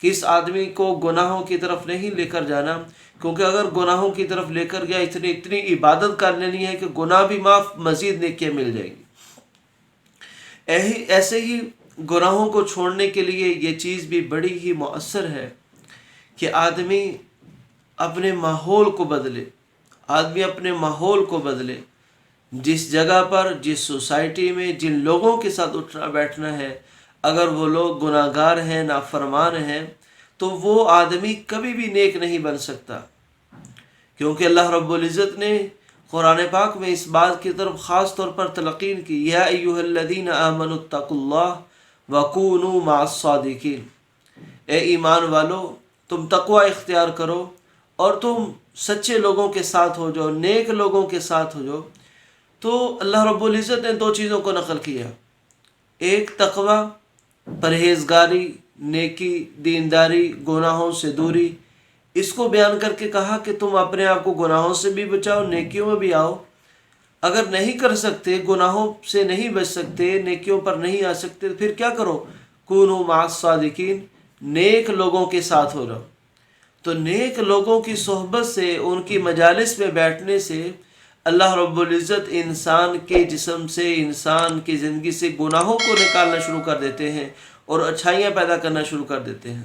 کہ اس آدمی کو گناہوں کی طرف نہیں لے کر جانا، کیونکہ اگر گناہوں کی طرف لے کر گیا اتنی عبادت کر لینی ہے کہ گناہ بھی معاف، مزید نیکیاں مل جائیں گی۔ ایسے ہی گناہوں کو چھوڑنے کے لیے یہ چیز بھی بڑی ہی مؤثر ہے کہ آدمی اپنے ماحول کو بدلے، آدمی اپنے ماحول کو بدلے۔ جس جگہ پر، جس سوسائٹی میں جن لوگوں کے ساتھ اٹھنا بیٹھنا ہے، اگر وہ لوگ گناہ گار ہیں، نافرمان ہیں، تو وہ آدمی کبھی بھی نیک نہیں بن سکتا، کیونکہ اللہ رب العزت نے قرآن پاک میں اس بات کی طرف خاص طور پر تلقین کی، یا ایھا الذین آمنوا اتقوا اللہ وکونوا مع الصادقین، اے ایمان والو تم تقوی اختیار کرو اور تم سچے لوگوں کے ساتھ ہو جاؤ، نیک لوگوں کے ساتھ ہو جاؤ۔ تو اللہ رب العزت نے دو چیزوں کو نقل کیا، ایک تقوی، پرہیزگاری، نیکی، دینداری، گناہوں سے دوری، اس کو بیان کر کے کہا کہ تم اپنے آپ کو گناہوں سے بھی بچاؤ، نیکیوں میں بھی آؤ۔ اگر نہیں کر سکتے، گناہوں سے نہیں بچ سکتے، نیکیوں پر نہیں آ سکتے، تو پھر کیا کرو؟ کونوا مع الصادقین، نیک لوگوں کے ساتھ ہو جاؤ۔ تو نیک لوگوں کی صحبت سے، ان کی مجالس میں بیٹھنے سے اللہ رب العزت انسان کے جسم سے، انسان کی زندگی سے گناہوں کو نکالنا شروع کر دیتے ہیں اور اچھائیاں پیدا کرنا شروع کر دیتے ہیں۔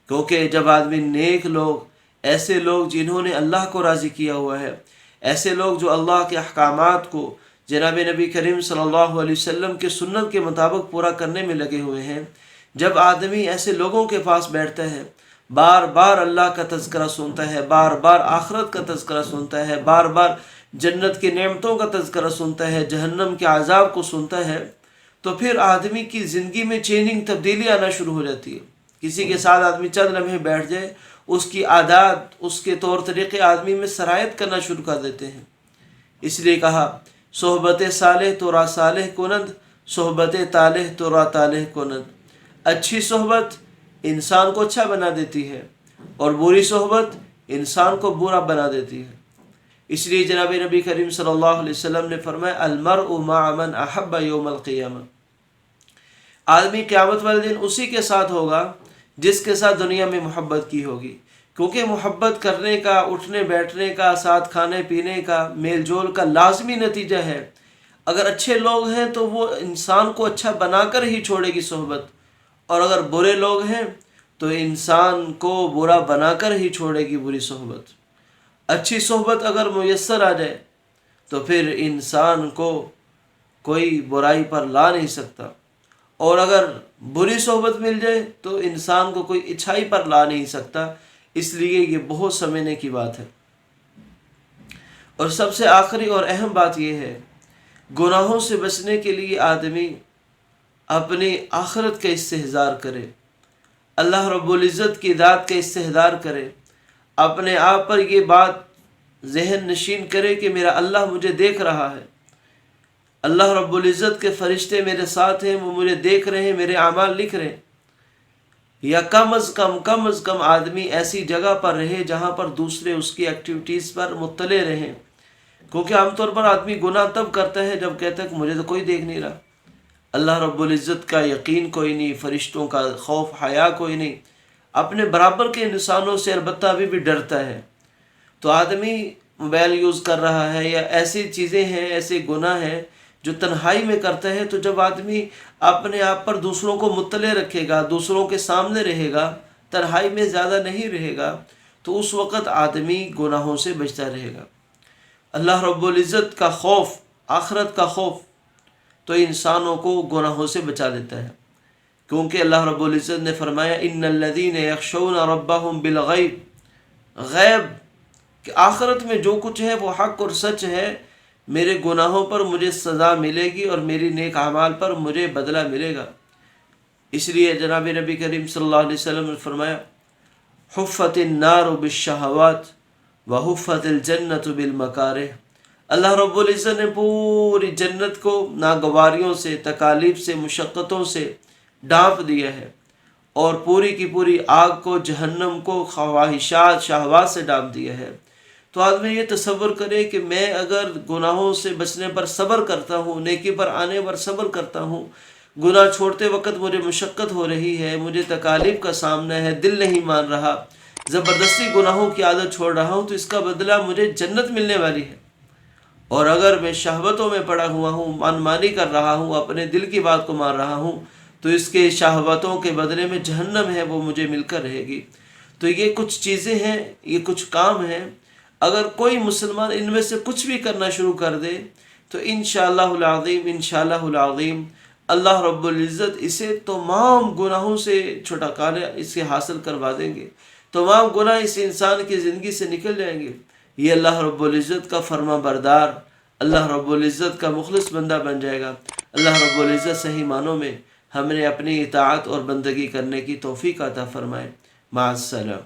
کیونکہ جب آدمی نیک لوگ، ایسے لوگ جنہوں نے اللہ کو راضی کیا ہوا ہے، ایسے لوگ جو اللہ کے احکامات کو جناب نبی کریم صلی اللہ علیہ وسلم کے سنت کے مطابق پورا کرنے میں لگے ہوئے ہیں، جب آدمی ایسے لوگوں کے پاس بیٹھتا ہے، بار بار اللہ کا تذکرہ سنتا ہے، بار بار آخرت کا تذکرہ سنتا ہے، بار بار جنت کی نعمتوں کا تذکرہ سنتا ہے، جہنم کے عذاب کو سنتا ہے، تو پھر آدمی کی زندگی میں چینجنگ، تبدیلی آنا شروع ہو جاتی ہے۔ کسی کے ساتھ آدمی چند لمحے بیٹھ جائے، اس کی عادات، اس کے طور طریقے آدمی میں سرایت کرنا شروع کر دیتے ہیں۔ اس لیے کہا صحبت صالح تو را صالح کنند، صحبت طالح تو را طالح کنند۔ اچھی صحبت انسان کو اچھا بنا دیتی ہے اور بری صحبت انسان کو برا بنا دیتی ہے۔ اس لیے جناب نبی کریم صلی اللہ علیہ وسلم نے فرمایا المرء مع من احب یوم القیامہ، آدمی قیامت والے دن اسی کے ساتھ ہوگا جس کے ساتھ دنیا میں محبت کی ہوگی، کیونکہ محبت کرنے کا، اٹھنے بیٹھنے کا، ساتھ کھانے پینے کا، میل جول کا لازمی نتیجہ ہے۔ اگر اچھے لوگ ہیں تو وہ انسان کو اچھا بنا کر ہی چھوڑے گی صحبت، اور اگر برے لوگ ہیں تو انسان کو برا بنا کر ہی چھوڑے گی بری صحبت۔ اچھی صحبت اگر میسر آ جائے تو پھر انسان کو کوئی برائی پر لا نہیں سکتا، اور اگر بری صحبت مل جائے تو انسان کو کوئی اچھائی پر لا نہیں سکتا۔ اس لیے یہ بہت سمجھنے کی بات ہے۔ اور سب سے آخری اور اہم بات یہ ہے، گناہوں سے بچنے کے لیے آدمی اپنی آخرت کا استحضار کرے، اللہ رب العزت کی ذات کا استحضار کرے، اپنے آپ پر یہ بات ذہن نشین کرے کہ میرا اللہ مجھے دیکھ رہا ہے، اللہ رب العزت کے فرشتے میرے ساتھ ہیں، وہ مجھے دیکھ رہے ہیں، میرے اعمال لکھ رہے ہیں۔ یا کم از کم آدمی ایسی جگہ پر رہے جہاں پر دوسرے اس کی ایکٹیویٹیز پر مطلع رہیں، کیونکہ عام طور پر آدمی گناہ تب کرتا ہے جب کہتا ہے کہ مجھے تو کوئی دیکھ نہیں رہا، اللہ رب العزت کا یقین کوئی نہیں، فرشتوں کا خوف حیا کوئی نہیں، اپنے برابر کے انسانوں سے البتہ ابھی بھی ڈرتا ہے۔ تو آدمی موبائل یوز کر رہا ہے یا ایسی چیزیں ہیں، ایسے گناہ ہیں جو تنہائی میں کرتا ہے، تو جب آدمی اپنے آپ پر دوسروں کو مطلع رکھے گا، دوسروں کے سامنے رہے گا، تنہائی میں زیادہ نہیں رہے گا، تو اس وقت آدمی گناہوں سے بچتا رہے گا۔ اللہ رب العزت کا خوف، آخرت کا خوف تو انسانوں کو گناہوں سے بچا لیتا ہے، کیونکہ اللہ رب العزت نے فرمایا ان الذین یخشون ربهم بالغیب، غیب کہ آخرت میں جو کچھ ہے وہ حق اور سچ ہے، میرے گناہوں پر مجھے سزا ملے گی اور میری نیک اعمال پر مجھے بدلہ ملے گا۔ اس لیے جناب نبی کریم صلی اللہ علیہ وسلم نے فرمایا حفت النار بالشہوات وحفت الجنت بالمکارہ، اللہ رب العزت نے پوری جنت کو ناگواریوں سے، تکالیف سے، مشقتوں سے ڈھانپ دیا ہے، اور پوری کی پوری آگ کو، جہنم کو خواہشات، شہوات سے ڈھانپ دیا ہے۔ تو آدمی یہ تصور کرے کہ میں اگر گناہوں سے بچنے پر صبر کرتا ہوں، نیکی پر آنے پر صبر کرتا ہوں، گناہ چھوڑتے وقت مجھے مشقت ہو رہی ہے، مجھے تکالیف کا سامنا ہے، دل نہیں مان رہا، زبردستی گناہوں کی عادت چھوڑ رہا ہوں، تو اس کا بدلہ مجھے جنت ملنے والی ہے۔ اور اگر میں شہوتوں میں پڑا ہوا ہوں، من مانی کر رہا ہوں، اپنے دل کی بات کو مان رہا ہوں، تو اس کے شہوتوں کے بدلے میں جہنم ہے، وہ مجھے مل کر رہے گی۔ تو یہ کچھ چیزیں ہیں، یہ کچھ کام ہیں، اگر کوئی مسلمان ان میں سے کچھ بھی کرنا شروع کر دے تو انشاءاللہ العظیم العظیم اللہ رب العزت اسے تمام گناہوں سے چھٹکارا اسے حاصل کروا دیں گے، تمام گناہ اس انسان کی زندگی سے نکل جائیں گے۔ یہ اللہ رب العزت کا فرما بردار، اللہ رب العزت کا مخلص بندہ بن جائے گا۔ اللہ رب العزت صحیح معنوں میں ہم نے اپنی اطاعت اور بندگی کرنے کی توفیق عطا فرمائے۔ مع السلام۔